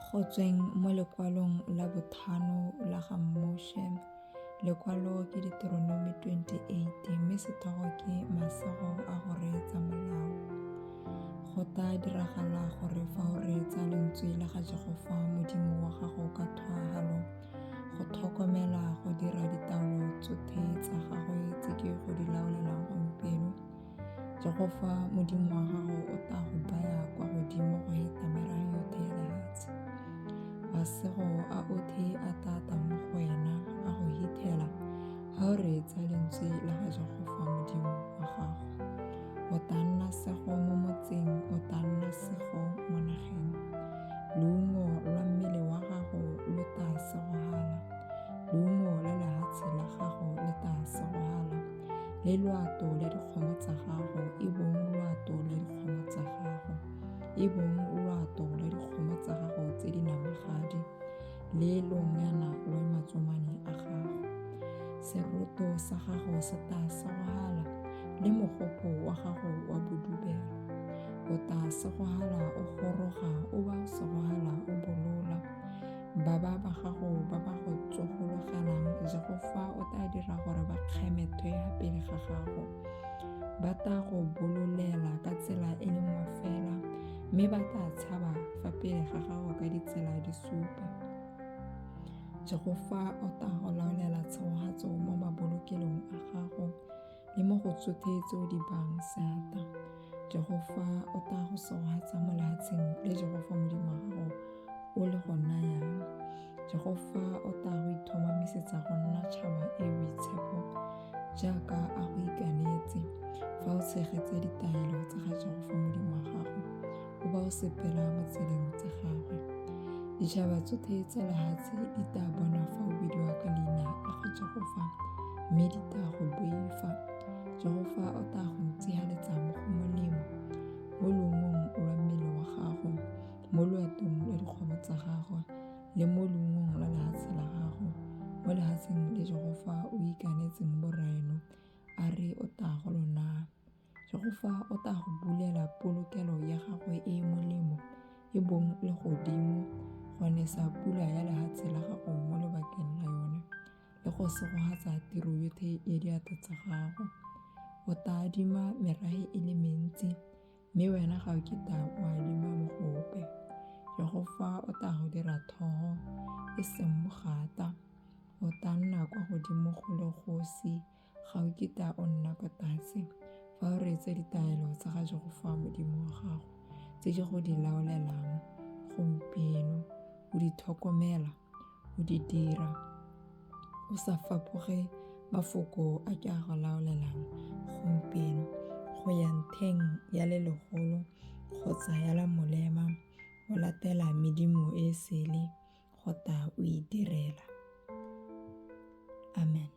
Go tsweng mo lekwalong la botlhano la ga Moshe, lekwalo ke Deuteronomy 28 mme sethogo ke masego a go reetsa molao. Go ta diragala gore fa o reetsa lentswe la ga Jehova Modimo wa gago ka thwagalo, go tlhokomela go dira ditaolo tsotlhe tsa gagwe tse ke go di laolelang gompieno, Jehova Modimo wa gago o tla go baya kwa godimo go heta merafe yotlhe ya lefatshe. Masego a otlhe a tata mo go wena a go hithela ga o reetsa lentswe la ga Jehova Modimo wa gago. O tla nna sego mo motseng, o tla nna sego mo nageng. Leungo lwa mmele wa gago lo tla segogala, leungo la lefatshe la gago le tla segogala, le loato la dikgomo tsa gago e bong loato la dikgomo tsa gago, e bong loato la dikgomo tsa gago tse di namagadi, le lonyana lwa matsomane a gago. Seroto sa gago se tla segogala, le mogopo wa gago wa bodubelo. O tla segogala o goroga, o ba segogala o bolola. Ba gago ba ba go tsogologelang, Jehova o tla dira gore ba kgemethwe pele ga gago. Ba tla go bololela ka tsela e le nngwe fela, mme ba tla tshaba fa pele ga gago ka ditsela di supa. Jehova o tla go laolela tshegofatso mo mabolokelong a gago le mo go tsotlhe tse o di bang seata. Jehova o tla go segofatsa mo lefatsheng le Jehova Modimo wa gago o le go nayang. Jehova o tla go ithomamisetsa go nna tšhaba e boitshepo jaaka a go ikanetse fa o tshegetsa ditaelo tsa ga Jehova Modimo wa gago o ba o sepela mo tseleng tsa gagwe. Ditšhaba tsotlhe tsa lefatshe di tla bona fa o bidiwa ka leina la ga Jehova, mme di tla go boifa. Jehova o tla go ntshihaletsa mo go molemo, mo leungong lwa mmele wa gago, mo loatong lwa dikgomo tsa gagwe, le mo leungong la lefatshe la gago, mo lefatsheng le Jehova o ikanetseng boraeno a re o tla go lo naya. Jehova o tla go bulela polokelo ya gagwe e e molemo, e bong le godimo, go nesa pula ya lefatshe la gago mo lebakeng la yone, le go segogatsa tiro yotlhe ya diatla tsa gago. O tla adima merafe e le mentsi, mme wena ga o kitla o adima mogope. Jehova o tla go dira thogo e seng mogata. O tla nna kwa godimo go le kgosi, ga o kitla o nna kwa tlase fa o reetsa ditaelo tsa ga Jehova Modimo wa gago tse di go di laolelang gompieno, o di tlhokomela, o di dira, o sa fapoge mafoko a ke a go laolelang gompieno, go ya ntlheng ya le legolo kgotsa ya la molema, o latela medimo e sele go tla o e direla. Amen.